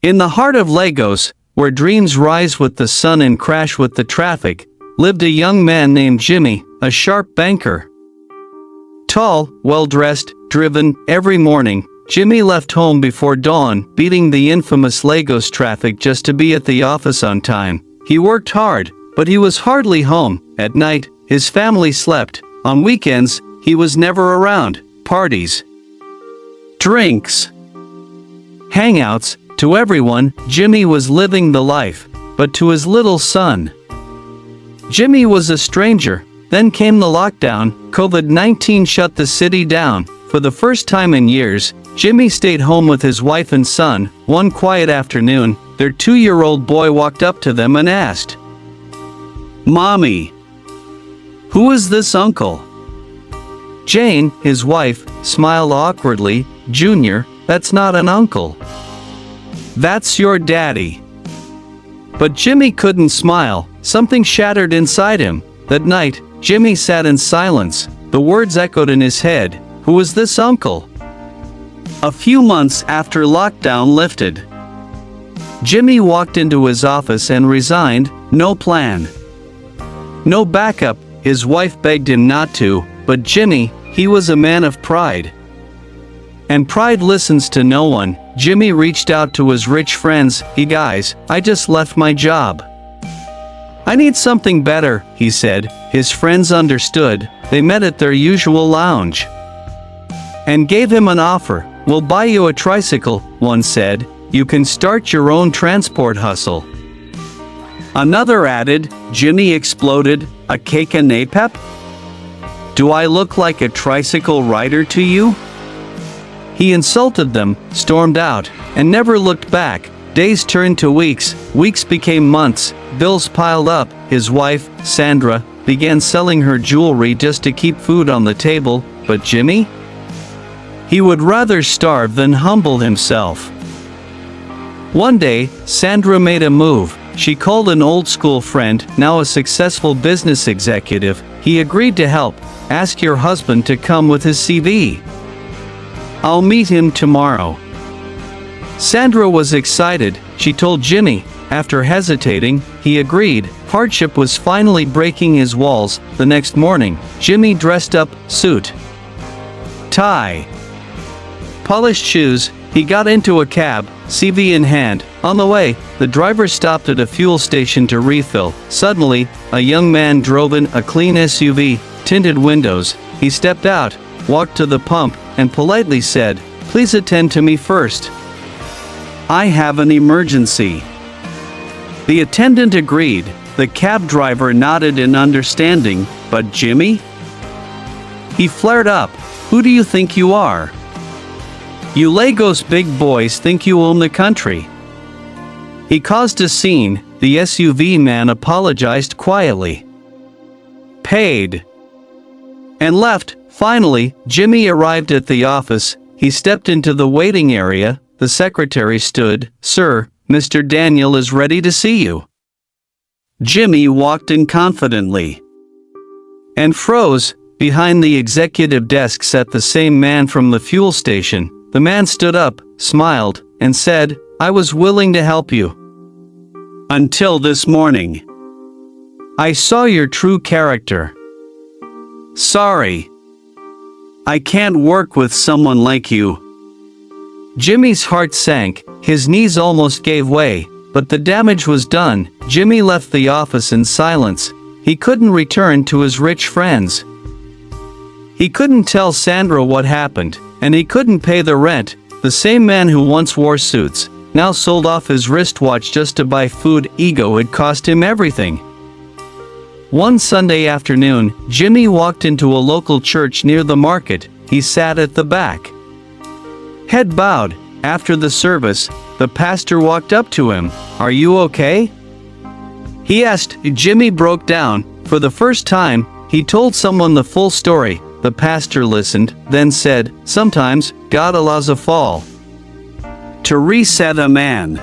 In the heart of Lagos, where dreams rise with the sun and crash with the traffic, lived a young man named Jimmy, a sharp banker. Tall, well-dressed, driven, every morning, Jimmy left home before dawn, beating the infamous Lagos traffic just to be at the office on time. He worked hard, but he was hardly home. At night, his family slept. On weekends, he was never around. Parties, drinks, hangouts. To everyone, Jimmy was living the life, but to his little son, Jimmy was a stranger. Then came the lockdown. COVID-19 shut the city down. For the first time in years, Jimmy stayed home with his wife and son. One quiet afternoon, their 2-year-old boy walked up to them and asked, "Mommy, who is this uncle?" Jane, his wife, smiled awkwardly. "Junior, that's not an uncle. That's your daddy." But Jimmy couldn't smile. Something shattered inside him. That night, Jimmy sat in silence. The words echoed in his head. Who is this uncle? A few months after lockdown lifted, Jimmy walked into his office and resigned. No plan, no backup. His wife begged him not to, but Jimmy, he was a man of pride. And pride listens to no one. Jimmy reached out to his rich friends. "Hey guys, I just left my job. I need something better," he said. His friends understood. They met at their usual lounge and gave him an offer. "We'll buy you a tricycle," one said. "You can start your own transport hustle." Another added. Jimmy exploded. "A cake and a pep? Do I look like a tricycle rider to you?" He insulted them, stormed out, and never looked back. Days turned to weeks, weeks became months, bills piled up. His wife, Sandra, began selling her jewelry just to keep food on the table. But Jimmy? He would rather starve than humble himself. One day, Sandra made a move. She called an old school friend, now a successful business executive. He agreed to help. "Ask your husband to come with his CV. I'll meet him tomorrow." Sandra was excited. She told Jimmy. After hesitating, he agreed. Hardship was finally breaking his walls. The next morning, Jimmy dressed up, suit, tie, polished shoes. He got into a cab, CV in hand. On the way, the driver stopped at a fuel station to refill. Suddenly, a young man drove in, a clean SUV, tinted windows. He stepped out, walked to the pump, and politely said, "Please attend to me first. I have an emergency." The attendant agreed. The cab driver nodded in understanding. But Jimmy? He flared up. "Who do you think you are? You Lagos big boys think you own the country." He caused a scene. The SUV man apologized quietly, paid, and left. Finally, Jimmy arrived at the office. He stepped into the waiting area. The secretary stood. "Sir, Mr. Daniel is ready to see you." Jimmy walked in confidently and froze. Behind the executive desk sat the same man from the fuel station. The man stood up, smiled, and said, "I was willing to help you. Until this morning. I saw your true character. Sorry. I can't work with someone like you." Jimmy's heart sank. His knees almost gave way. But the damage was done. Jimmy left the office in silence. He couldn't return to his rich friends. He couldn't tell Sandra what happened, and he couldn't pay the rent. The same man who once wore suits, now sold off his wristwatch just to buy food. Ego had cost him everything. One Sunday afternoon, Jimmy walked into a local church near the market. He sat at the back, head bowed. After the service, the pastor walked up to him. "Are you okay?" he asked. Jimmy broke down. For the first time, he told someone the full story. The pastor listened, then said, "Sometimes, God allows a fall to reset a man."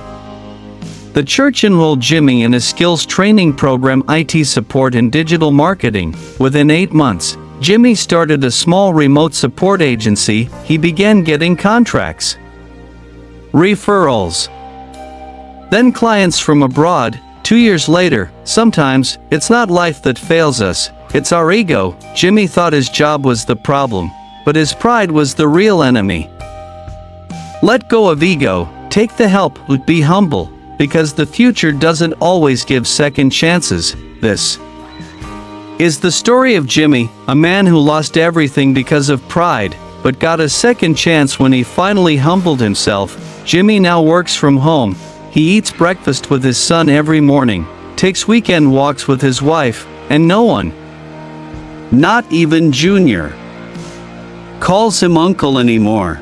The church enrolled Jimmy in a skills training program, IT support and digital marketing. Within 8 months, Jimmy started a small remote support agency. He began getting contracts, referrals, Then clients from abroad. 2 years later. Sometimes, it's not life that fails us, it's our ego. Jimmy thought his job was the problem, but his pride was the real enemy. Let go of ego, take the help, be humble, because the future doesn't always give second chances. This is the story of Jimmy, a man who lost everything because of pride, but got a second chance when he finally humbled himself. Jimmy now works from home. He eats breakfast with his son every morning, takes weekend walks with his wife, and no one, not even Junior, calls him uncle anymore.